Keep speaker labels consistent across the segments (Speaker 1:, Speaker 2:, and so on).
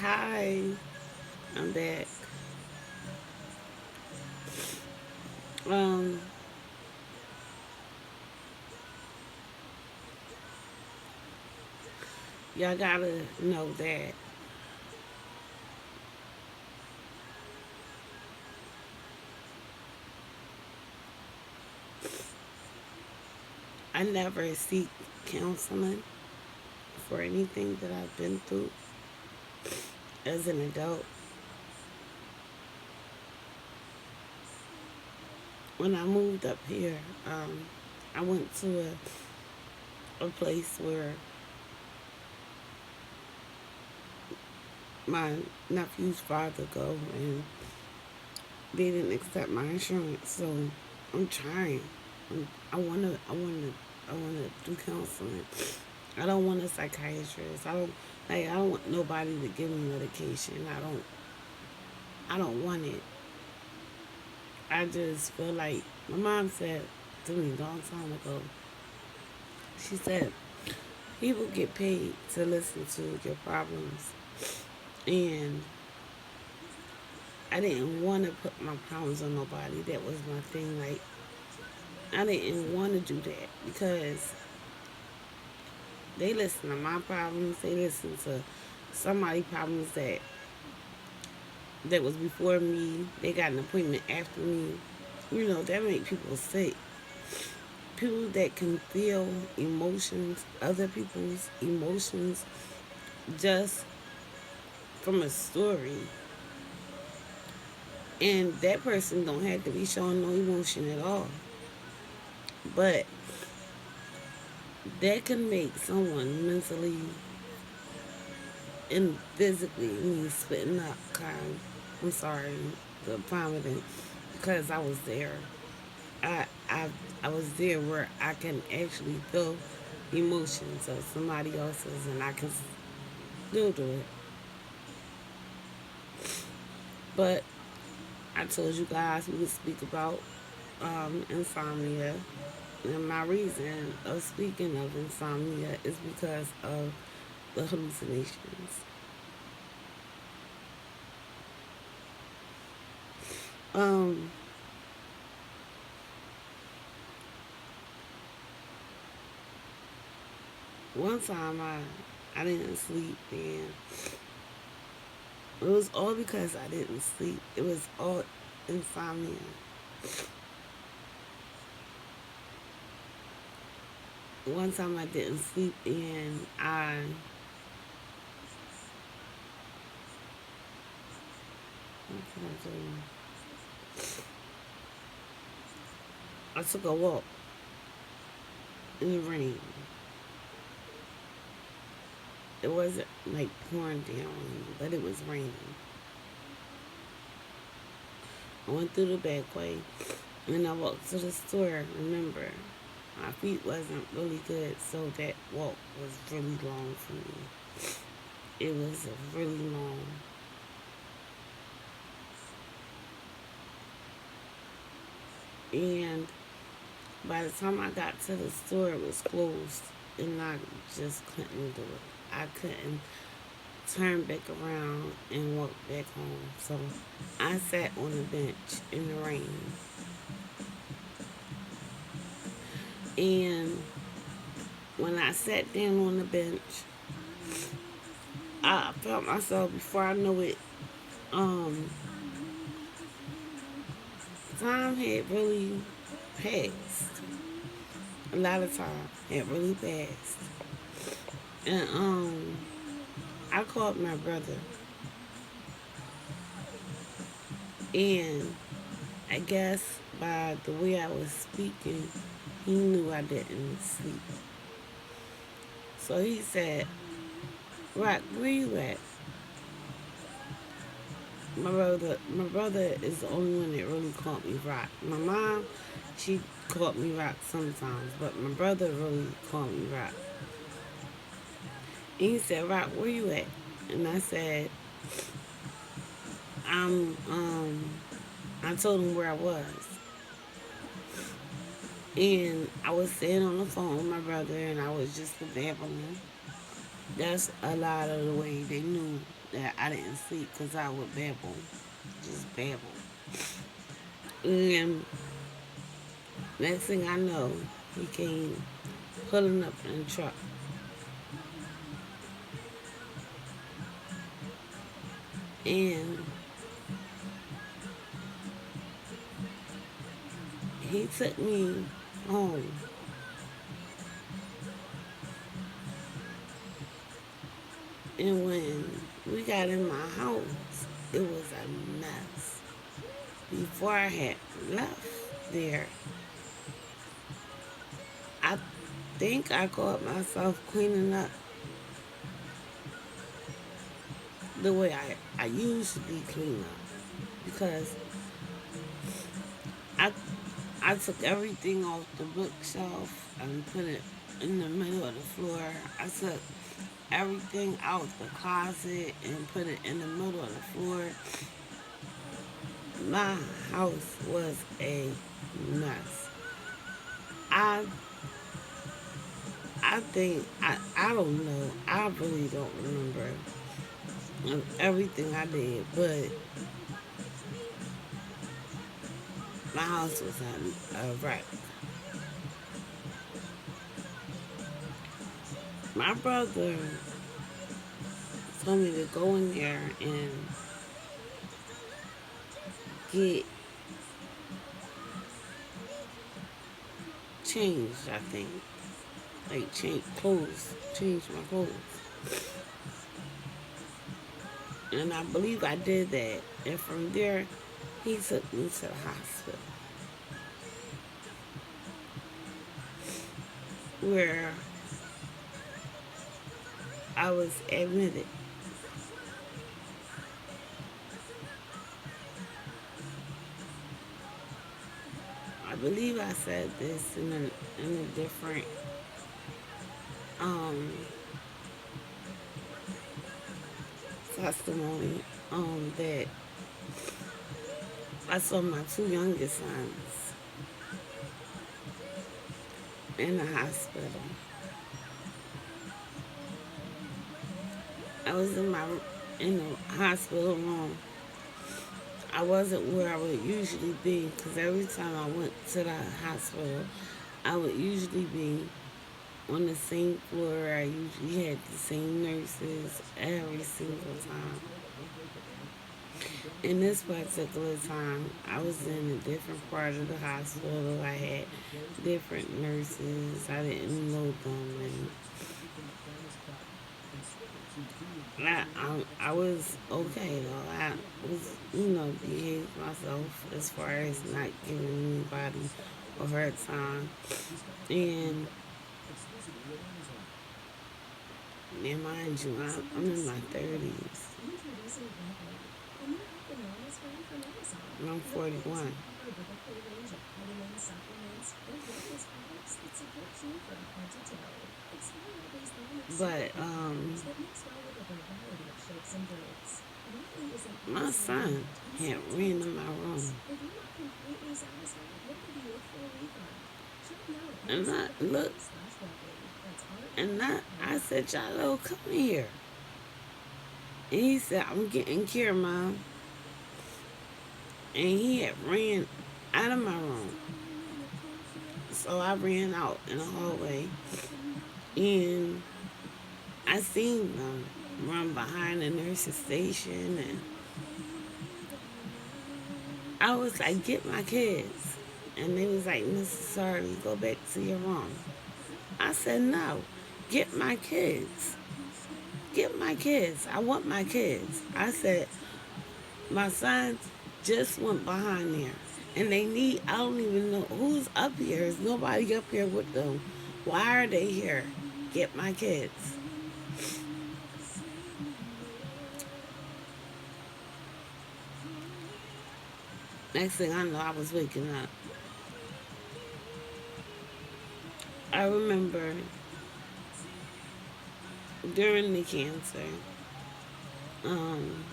Speaker 1: Hi, I'm back. Um, y'all gotta know that I never seek counseling for anything that I've been through as an adult. When I moved up here, I went to a place where my nephew's father go, and they didn't accept my insurance, so I'm trying. I wanna, I wanna, I wanna do counseling. I don't want a psychiatrist. I don't want nobody to give me medication. I don't want it. I just feel like my mom said to me a long time ago. She said people get paid to listen to your problems, and I didn't want to put my problems on nobody. That was my thing. Like I didn't want to do that because they listen to my problems. They listen to somebody's problems that was before me. They got an appointment after me. You know, that make people sick. People that can feel emotions, other people's emotions, just from a story. And that person don't have to be showing no emotion at all. But that can make someone mentally and physically, me spitting up kind. I'm sorry, the vomiting, because I was there. I I I was there where I can actually feel emotions of somebody else's, and I can still do it. But I told you guys we would speak about insomnia, and my reason of speaking of insomnia is because of the hallucinations. Um, One time I didn't sleep, and it was all because I didn't sleep. It was all insomnia. One time I didn't sleep, and what did I do? I took a walk in the rain. It wasn't like pouring down, but it was raining. I went through the back way, and I walked to the store. Remember, my feet wasn't really good, so that walk was really long for me. It was really long. And by the time I got to the store, it was closed, and I just couldn't do it. I couldn't turn back around and walk back home. So I sat on the bench in the rain. And when I sat down on the bench, I felt myself before I know it. Um, Time had really passed. A lot of time had really passed. And I called my brother, and I guess by the way I was speaking, he knew I didn't sleep. So he said, "Rock, where you at?" My brother is the only one that really caught me rock. My mom, she caught me rock sometimes, but my brother really caught me rock. And he said, "Rock, where you at?" And I said, "I'm I told him where I was. And I was sitting on the phone with my brother, and I was just babbling. That's a lot of the way they knew that I didn't sleep because I would babble, just babble. And next thing I know, he came pulling up in the truck, and he took me home. And when we got in my house, it was a mess. Before I had left there, I think I caught myself cleaning up the way I usually clean up because I I took everything off the bookshelf and put it in the middle of the floor. I took everything out the closet and put it in the middle of the floor. My house was a mess. I I think I don't know. I really don't remember everything I did, but my house was a wreck. My brother told me to go in there and get changed. I think like change my clothes, and I believe I did that. And from there, he took me to the hospital where I was admitted. I believe I said this in a different um, testimony that I saw my two youngest sons in the hospital. I was in the hospital room. I wasn't where I would usually be because every time I went to the hospital, I would usually be on the same floor. I usually had the same nurses every single time. In this particular time, I was in a different part of the hospital. I had different nurses. I didn't know them, and I was okay though. I was, behaved myself as far as not giving anybody a hard time. And mind you, I'm in my 30s. And I'm 41. But my son had ran in my room. And I looked, and I said, Jalo, come here. And he said, I'm getting care, Mom. And he had ran out of my room. So I ran out in the hallway, and I seen them run behind the nurse's station, and I was like, get my kids. And they was like, Mrs. Sorry, go back to your room. I said, no, get my kids. Get my kids. I want my kids. I said, my sons just went behind there. And I don't even know who's up here. There's nobody up here with them. Why are they here? Get my kids. Next thing I know, I was waking up. I remember during the cancer, um,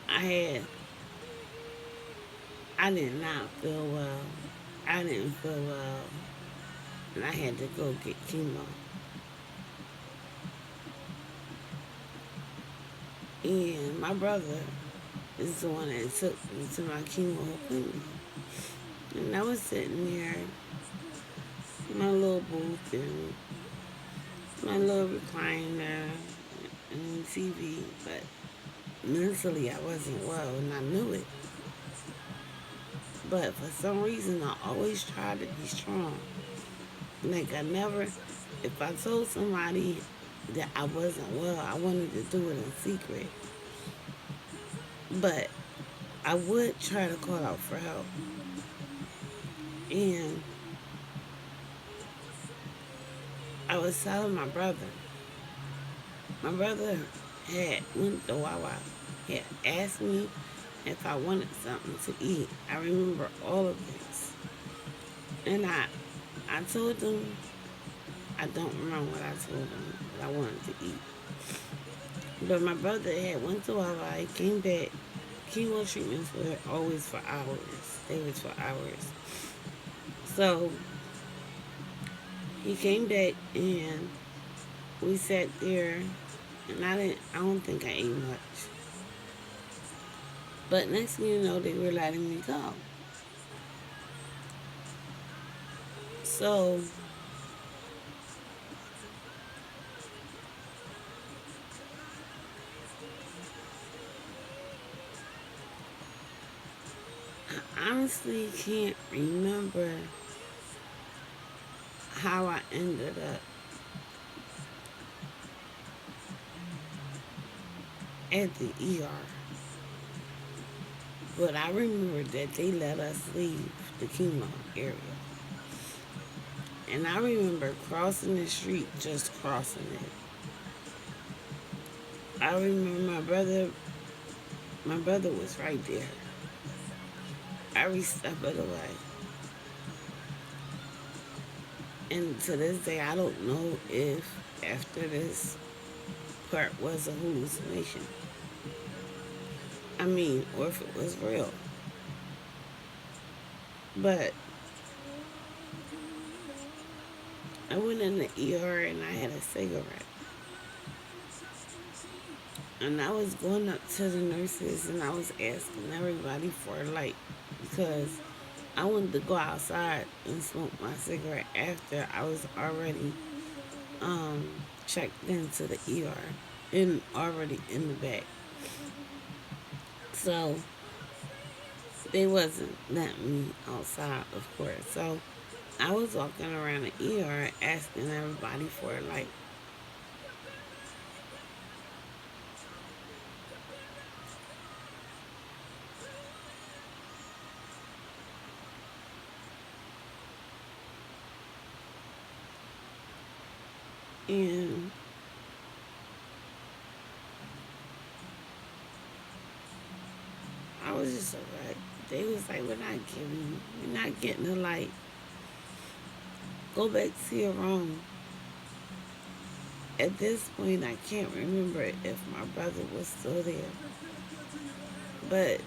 Speaker 1: I had, I did not feel well. I didn't feel well, and I had to go get chemo. And my brother is the one that took me to my chemo appointment. And I was sitting there in my little booth and my little recliner and TV, but mentally I wasn't well and I knew it. But for some reason, I always tried to be strong. Like, I never, if I told somebody that I wasn't well, I wanted to do it in secret. But I would try to call out for help. And I was telling my brother had went to Wawa, had asked me if I wanted something to eat. I remember all of this. And I told him, I don't remember what I told him, but I wanted to eat. But my brother had went to Wawa, he came back. Chemo treatments were always for hours. They was for hours. So he came back and we sat there and I don't think I ate much. But next thing you know, they were letting me go. So I honestly can't remember how I ended up at the ER. But I remember that they let us leave the chemo area. And I remember crossing the street, just crossing it. I remember my brother was right there every step of the way. And to this day, I don't know if after this part was a hallucination. I mean, or if it was real. But I went in the ER and I had a cigarette. And I was going up to the nurses and I was asking everybody for a light because I wanted to go outside and smoke my cigarette after I was already um, checked into the ER and already in the back. So they wasn't letting me outside, of course. So I was walking around the ER asking everybody for a light. And I was just like, they was like, we're not getting a light. Go back to your room. At this point, I can't remember if my brother was still there. But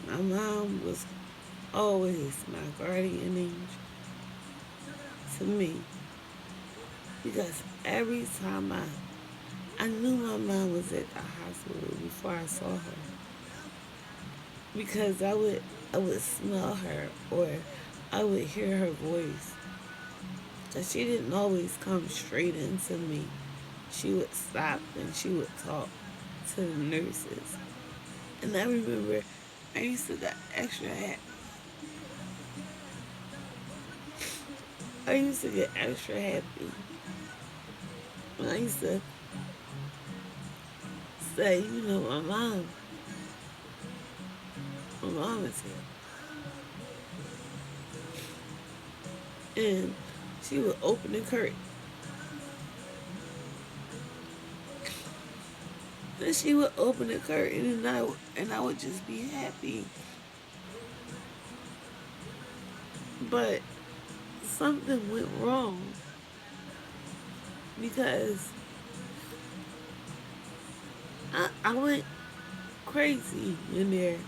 Speaker 1: my mom was always my guardian angel to me. Because every time I knew my mom was at the hospital before I saw her. Because I would smell her or I would hear her voice. Cause she didn't always come straight into me. She would stop and she would talk to the nurses. And I remember I used to get extra happy. I used to get extra happy when I used to say, my mom is here. And she would open the curtain. Then she would open the curtain and I would just be happy. But something went wrong because I went crazy in there.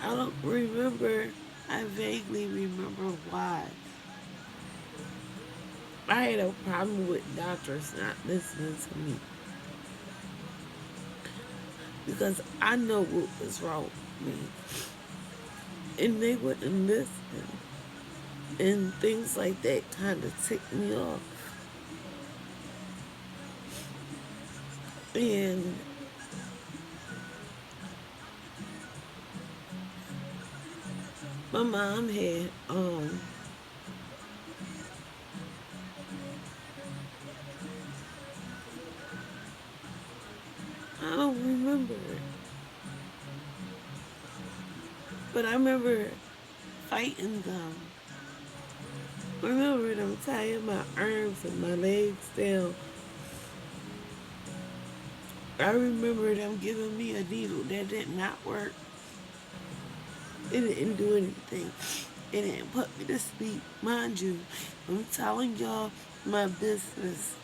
Speaker 1: I don't remember. I vaguely remember why. I had a problem with doctors not listening to me. because I know what was wrong with me. And they wouldn't listen. And things like that kind of ticked me off. And my mom had, I don't remember it, but I remember fighting them. I remember them tying my arms and my legs down. I remember them giving me a needle that did not work. It didn't do anything. It didn't put me to sleep. Mind you, I'm telling y'all my business.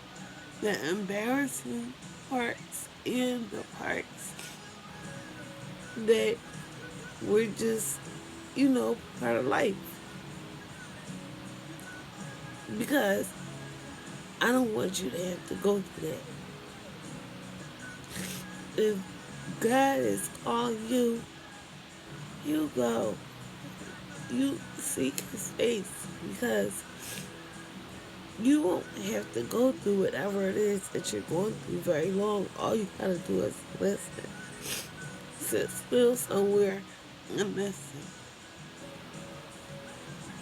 Speaker 1: The embarrassing parts and the parts that were just, part of life. Because I don't want you to have to go through that. If God is calling you, you go. You seek his face because you won't have to go through whatever it is that you're going through very long. All you gotta do is listen. Sit still somewhere and listen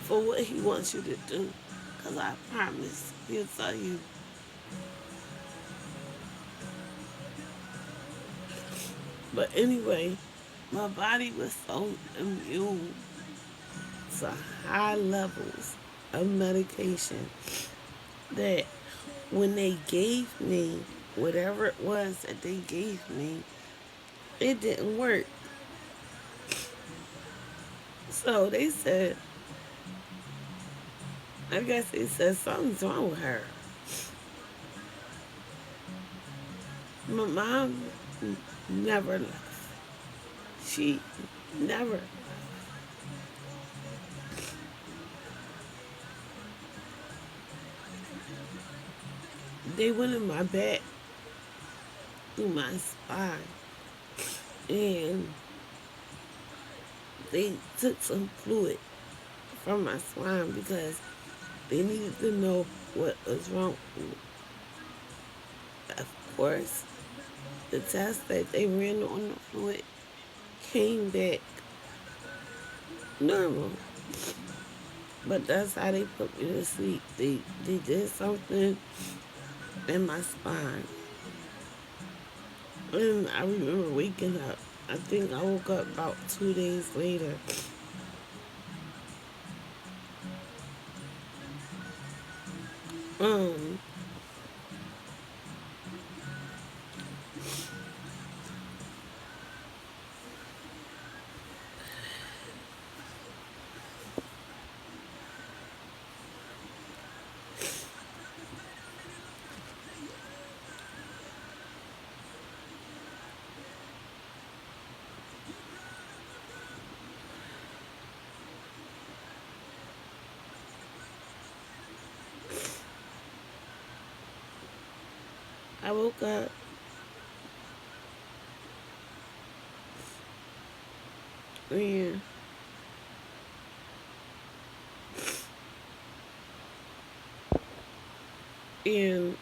Speaker 1: for what he wants you to do. Because I promise he'll tell you. But anyway, my body was so immune to high levels of medication that when they gave me whatever it was that they gave me, it didn't work. So they said, I guess they said something's wrong with her. My mom never left. She never. They went in my back through my spine and they took some fluid from my spine because they needed to know what was wrong with me. Of course, the test that they ran on the fluid came back normal. But that's how they put me to sleep. They did something in my spine. And I remember waking up. I think I woke up about 2 days later. Um, I woke up and and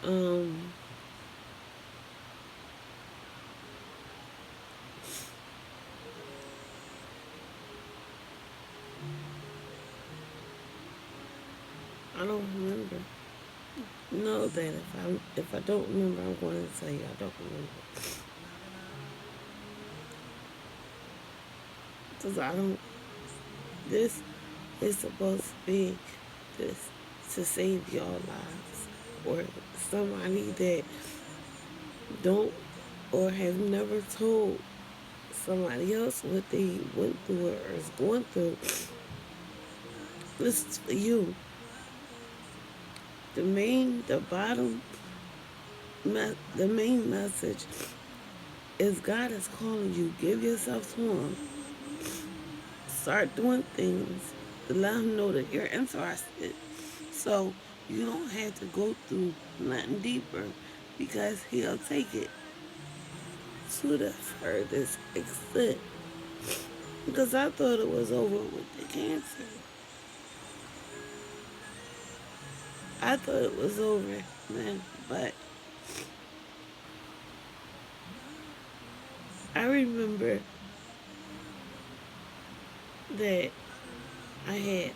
Speaker 1: I don't remember. Know that if I don't remember, I'm going to tell you I don't remember. Because I don't. This is supposed to be this to save y'all lives or somebody that don't or have never told somebody else what they went through or is going through. This is for you. The bottom, the main message is God is calling you. Give yourself to Him. Start doing things to let Him know that you're interested. So you don't have to go through nothing deeper because He'll take it. to the furthest extent because I thought it was over with the cancer. I thought it was over, man, but I remember that I had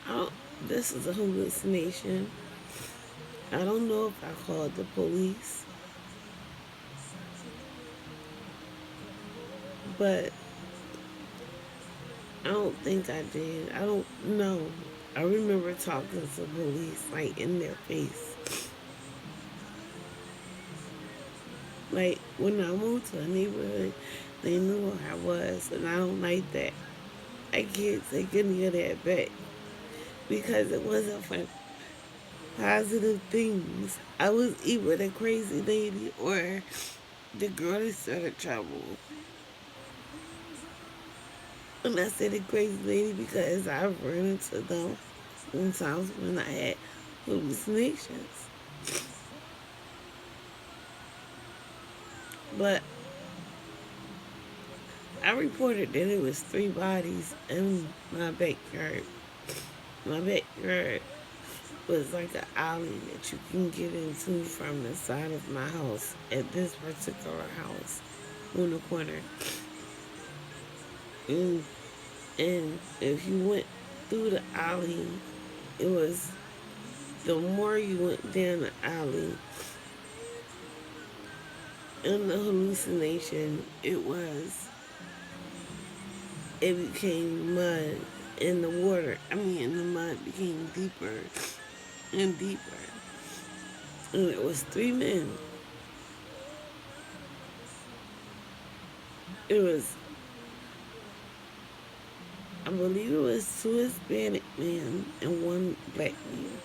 Speaker 1: I don't, this is a hallucination. I don't know if I called the police, but I don't think I did. I don't know. I remember talking to police like in their face. Like when I moved to a neighborhood, they knew who I was, and I don't like that. I can't take any of that back because it wasn't for positive things. I was either the crazy lady or the girl that started trouble. And I said the crazy lady because I ran into them sometimes when I had hallucinations. But I reported that it was three bodies in my backyard. My backyard was like an alley that you can get into from the side of my house at this particular house on the corner. And, and if you went through the alley, it was the more you went down the alley in the hallucination, it became mud and the water. I mean, the mud became deeper and deeper. And it was three men. It was, I believe it was two Hispanic men and one black man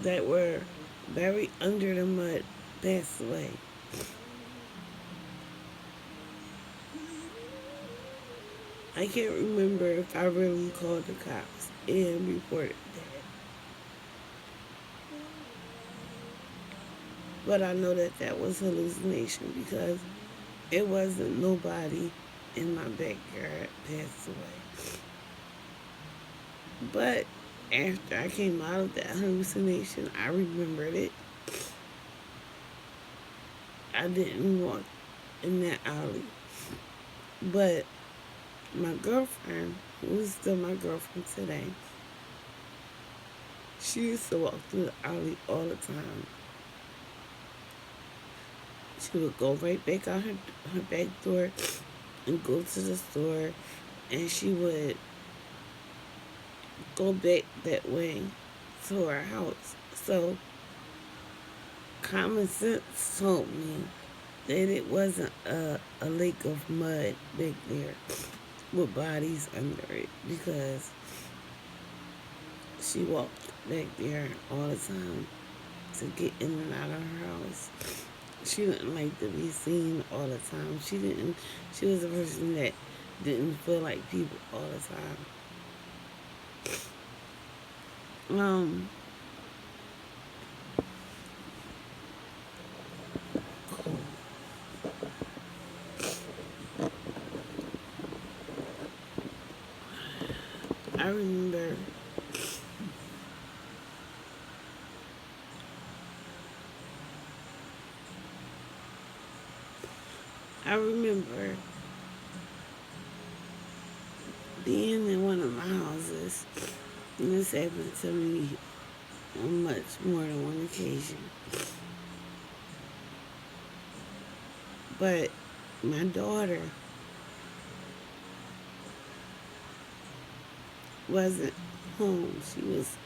Speaker 1: that were buried under the mud, passed away. I can't remember if I really called the cops and reported that. But I know that that was hallucination because it wasn't nobody in my backyard passed away. But after I came out of that hallucination, I remembered it. I didn't walk in that alley. But my girlfriend, who's still my girlfriend today, she used to walk through the alley all the time. She would go right back out her back door and go to the store, and she would go back that way to her house. So common sense told me that it wasn't a lake of mud back there with bodies under it because she walked back there all the time to get in and out of her house. She didn't like to be seen all the time. She was a person that didn't feel like people all the time. I remember I remember being in one of my houses, and this happened to me on much more than one occasion. But my daughter wasn't home. She was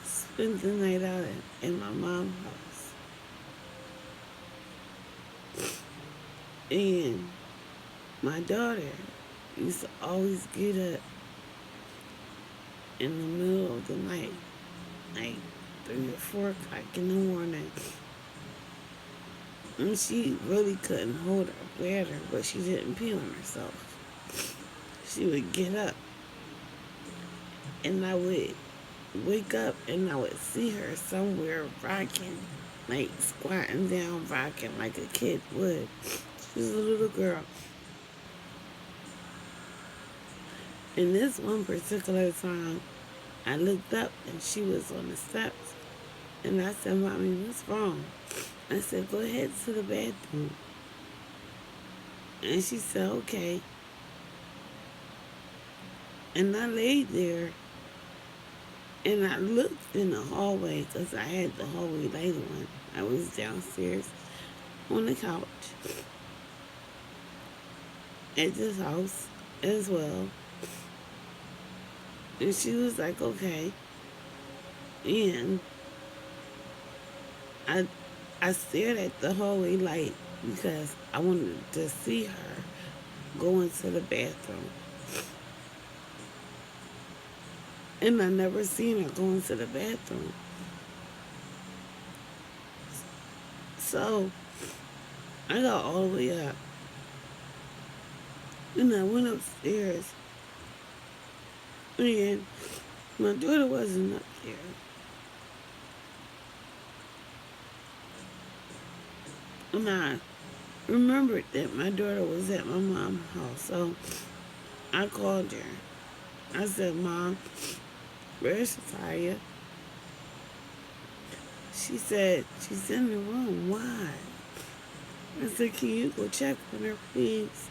Speaker 1: spent the night out in my mom's house. And my daughter used to always get up in the middle of the night, like 3 or 4 o'clock in the morning. And she really couldn't hold her bladder, but she didn't pee on herself. She would get up, and I would wake up, and I would see her somewhere rocking, like squatting down, rocking like a kid would. She was a little girl. And this one particular time, I looked up, and she was on the steps. And I said, "Mommy, what's wrong?" I said, "Go ahead to the bathroom." And she said, "Okay." And I laid there, and I looked in the hallway because I had the hallway light on. I was downstairs on the couch at this house as well. And she was like, "Okay." And I I stared at the hallway light because I wanted to see her go into the bathroom. And I never seen her go into the bathroom. So I got all the way up. And I went upstairs. And my daughter wasn't up there. And I remembered that my daughter was at my mom's house. So I called her. I said, "Mom, where's Shafaya?" She said, "She's in the room." "Why?" I said, "Can you go check on her, please?"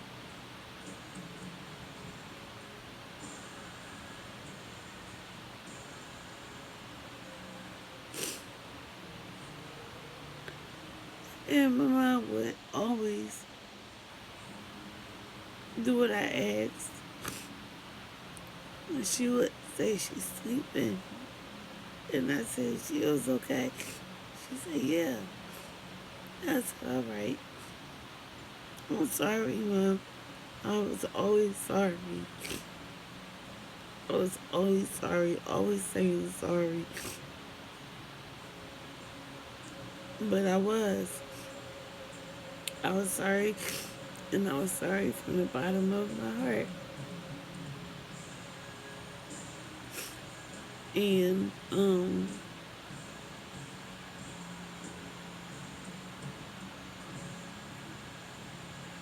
Speaker 1: And my mom would always do what I asked. And she would say she's sleeping. And I said she was okay. She said, "Yeah, that's all right." "I'm sorry, Mom. I was always sorry. I was always sorry, always saying sorry." But I was sorry, and I was sorry from the bottom of my heart. And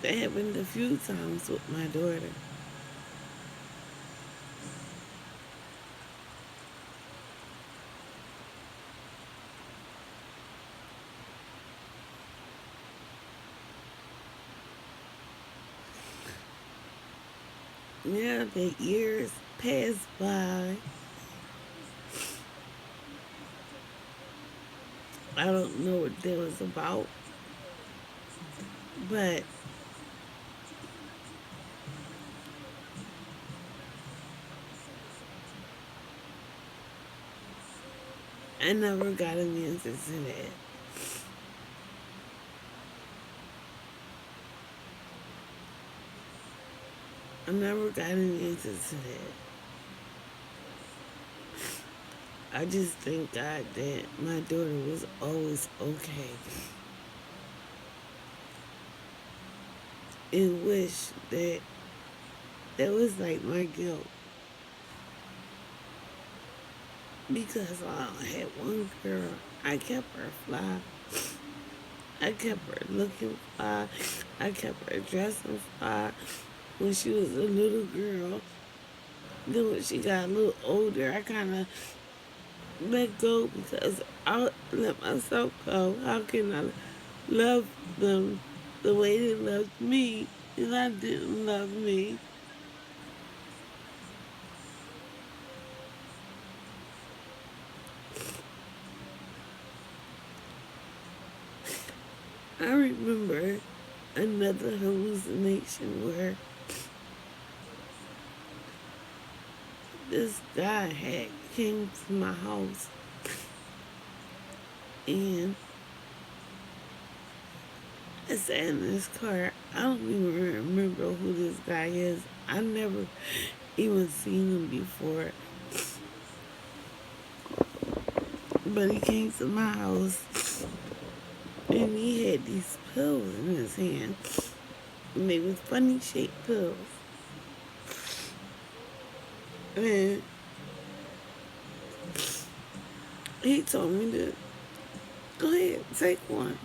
Speaker 1: that happened a few times with my daughter. Yeah, the years passed by. I don't know what that was about, but I never got an answer to that. I never got an answer to that. I just thank God that my daughter was always okay, and wish that that was like my guilt, because I had one girl. I kept her fly. I kept her looking fly. I kept her dressing fly when she was a little girl. Then when she got a little older, I kind of let go because I let myself go. How can I love them the way they loved me, and I didn't love me? I remember another hallucination where this guy had came to my house, and I sat in this car. I don't even remember who this guy is. I never even seen him before. But he came to my house and he had these pills in his hand. And they was funny shaped pills. And he told me to go ahead, take one.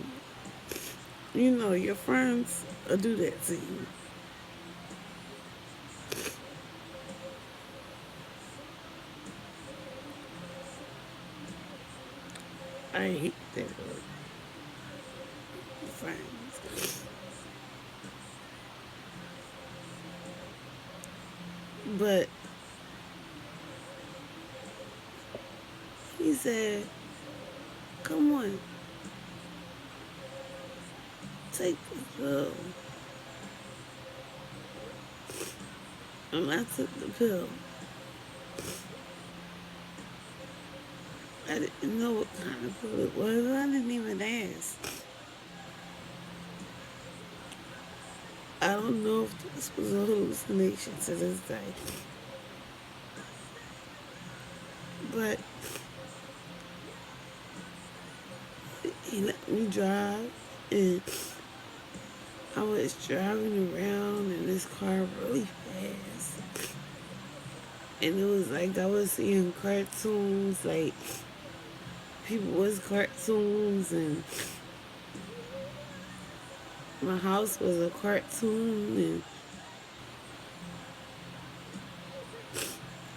Speaker 1: You know, your friends will do that to you. I hate that word, friends. But he said, come on, take the pill. And I took the pill. I didn't know what kind of pill it was. I didn't even ask. I don't know if this was a hallucination to this day. But he let me drive, and I was driving around in this car really fast. And it was like I was seeing cartoons, like people was cartoons, and my house was a cartoon, and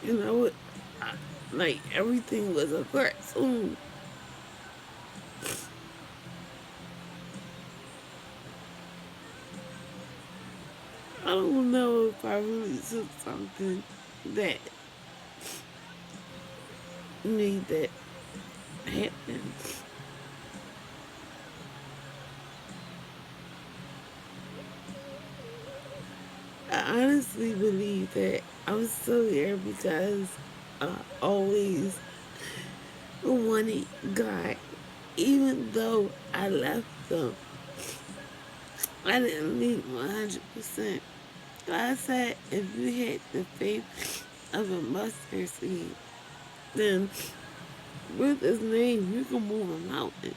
Speaker 1: you know, like everything was a cartoon. I don't know if I really took something that made that happen. I honestly believe that I'm still here because I always wanted God. Even though I left them, I didn't leave 100%. God said if you had the faith of a mustard seed, then with his name you can move a mountain.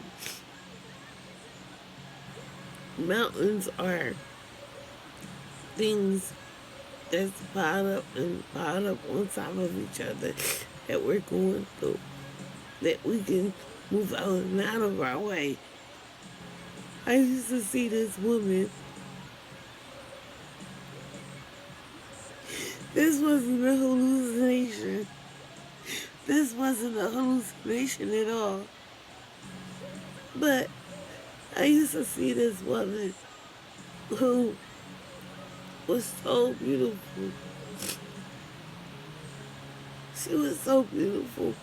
Speaker 1: Mountains are things that's piled up on top of each other that we're going through, that we can move out and out of our way. I used to see this woman. This wasn't a hallucination. This wasn't a hallucination at all. But I used to see this woman who was so beautiful. She was so beautiful.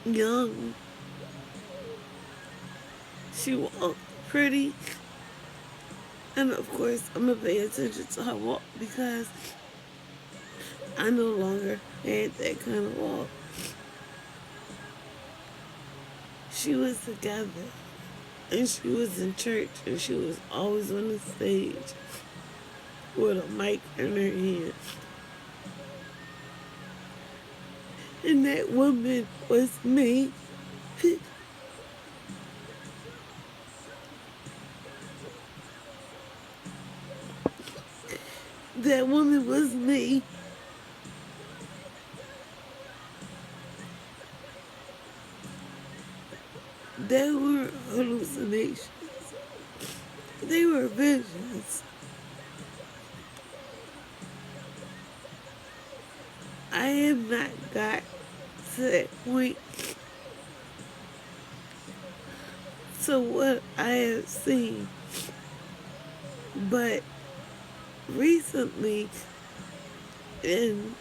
Speaker 1: Young. She walked pretty. And of course, I'm going to pay attention to her walk because I no longer had that kind of walk. She was together. And she was in church. And she was always on the stage with a mic in her hand. And that woman was me. That woman was me. They were hallucinations. They were visions. I have not got to that point to what I have seen. But recently, in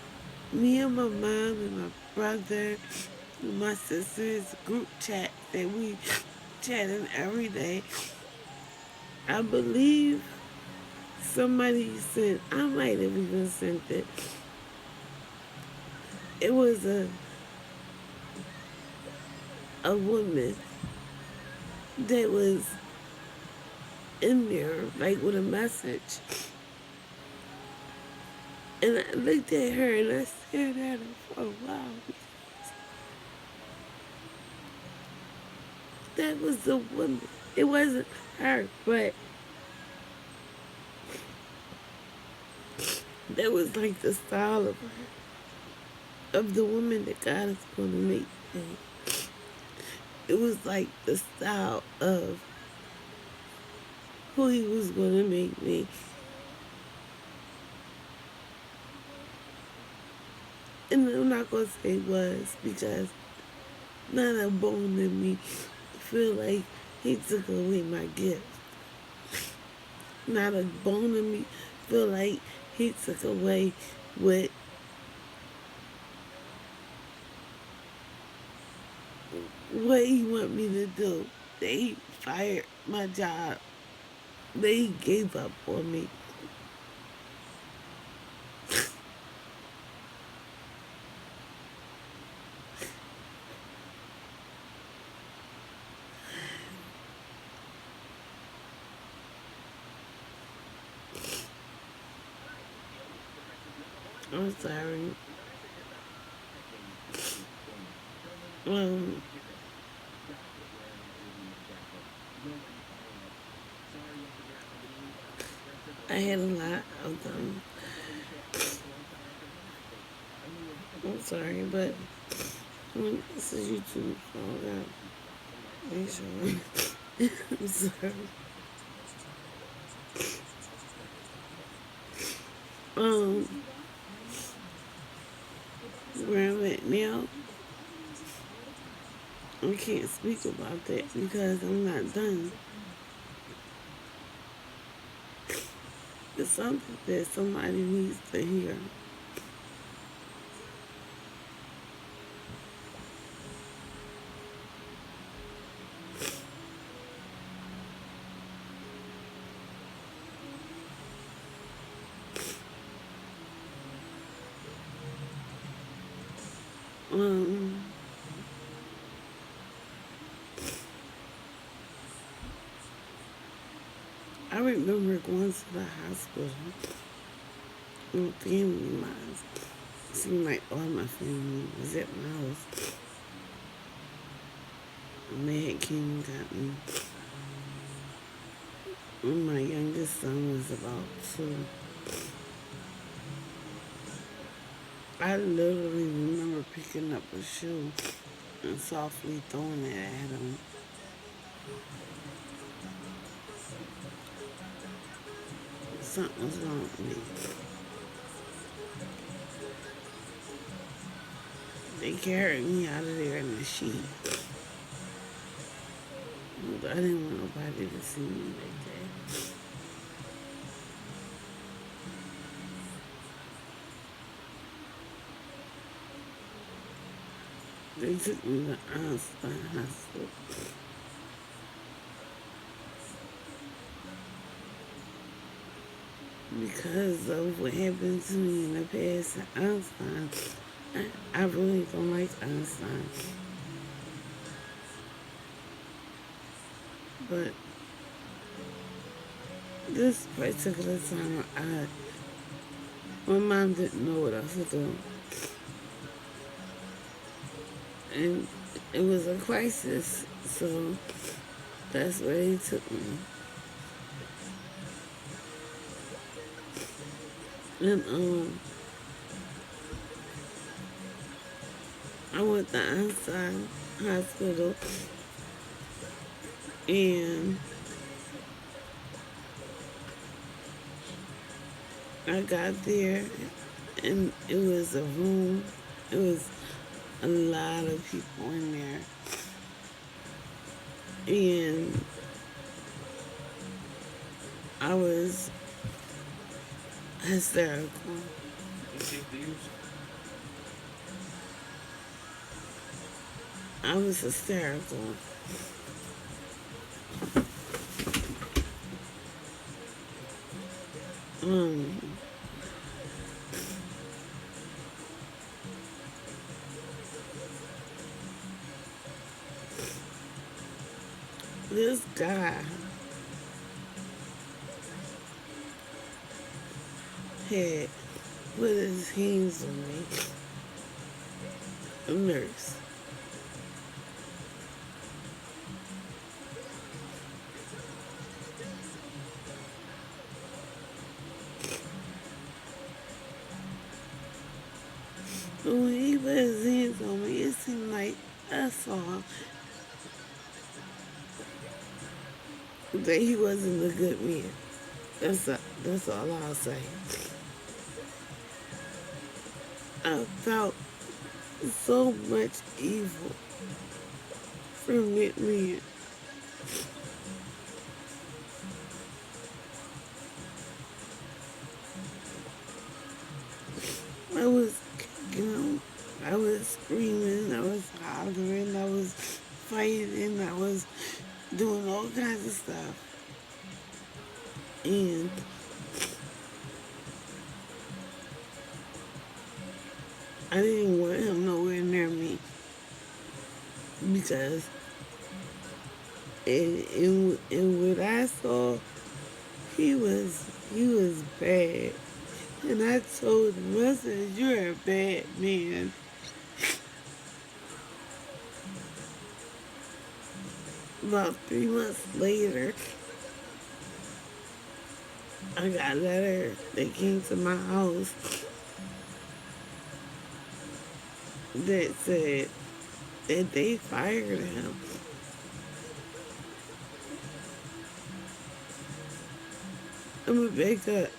Speaker 1: me and my mom and my brother and my sister's group chat that we chatting every day, I believe somebody sent, I might have even sent it. It was a woman that was in there, like with a message. And I looked at her and I stared at her for a while. That was the woman. It wasn't her, but that was like the style of the woman that God is going to make me. It was like the style of who he was going to make me. And I'm not going to say was because not a bone in me feel like he took away my gift. Not a bone in me feel like he took away what he want me to do. They fired my job. They gave up on me. I'm sorry. Um, I had a lot of them. I'm sorry, but this is YouTube, so I gotta make sure. I'm sorry. Um, where I'm at now, I can't speak about that because I'm not done. It's something that somebody needs to hear. Um, I remember going to the hospital with family of mine. It seemed like all my family was at my house. And they had came and got me. When my youngest son was about 2. I literally remember picking up a shoe and softly throwing it at him. Something was wrong with me. They carried me out of there in the sheet. I didn't want nobody to see me like that. They took me to Einstein Hospital. Because of what happened to me in the past at Einstein, I really don't like Einstein. But this particular time, my mom didn't know what else to do. And it was a crisis, so that's where they took me. And I went to Einstein Hospital, and I got there, and it was a room. It was a lot of people in there, and I was hysterical. I was hysterical. Um, this guy had put his hands on me, a nurse. When he put his hands on me, it seemed like I saw that he wasn't a good man. That's all I'll say. I felt so much evil from that man. I was kicking him. I was screaming. I was hollering. I was fighting. I was doing all kinds of stuff. And I didn't want him nowhere near me because in what I saw, he was bad. And I told him, I said, "You're a bad man." About 3 months later, I got a letter that came to my house that said that they fired him. I'm gonna back up.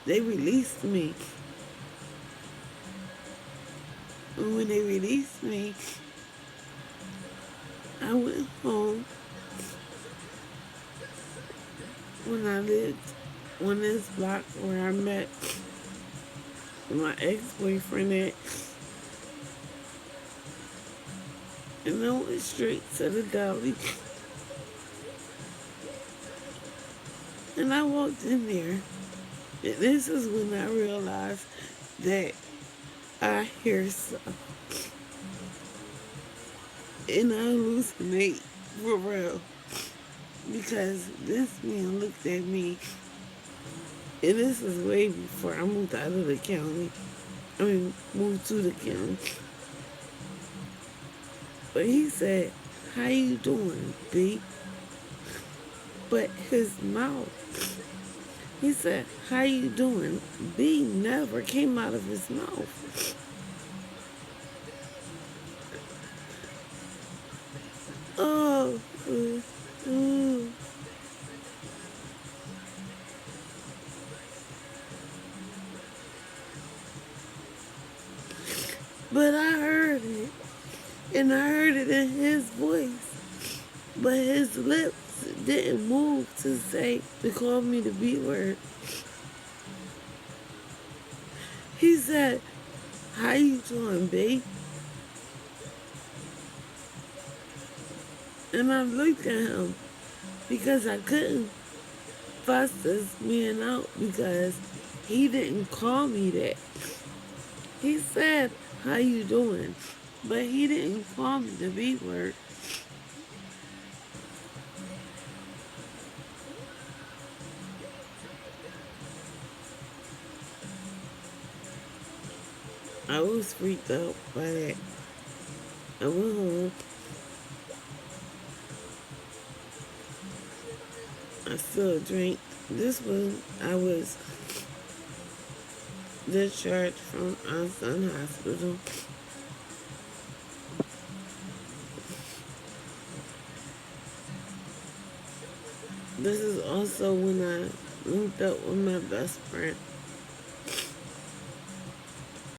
Speaker 1: They released me. And when they released me, I went home when I lived on this block where I met my ex-boyfriend at. And I went straight to the deli. And I walked in there. And this is when I realized that I hear stuff. And I hallucinate for real. Because this man looked at me. And this is way before I moved out of the county. Moved to the county. But he said, "How you doing, B?" But his mouth, he said, "How you doing?" B never came out of his mouth. Oh, but I heard it. And I heard it in his voice. But his lips didn't move to call me the B word. He said, "How you doing, B?" And I looked at him because I couldn't fuss this man out because he didn't call me that. He said, "How you doing?" But he didn't call me the B word. I was freaked out by that. I went home. I still drank. This one, I was discharged from Sun Hospital. This is also when I linked up with my best friend.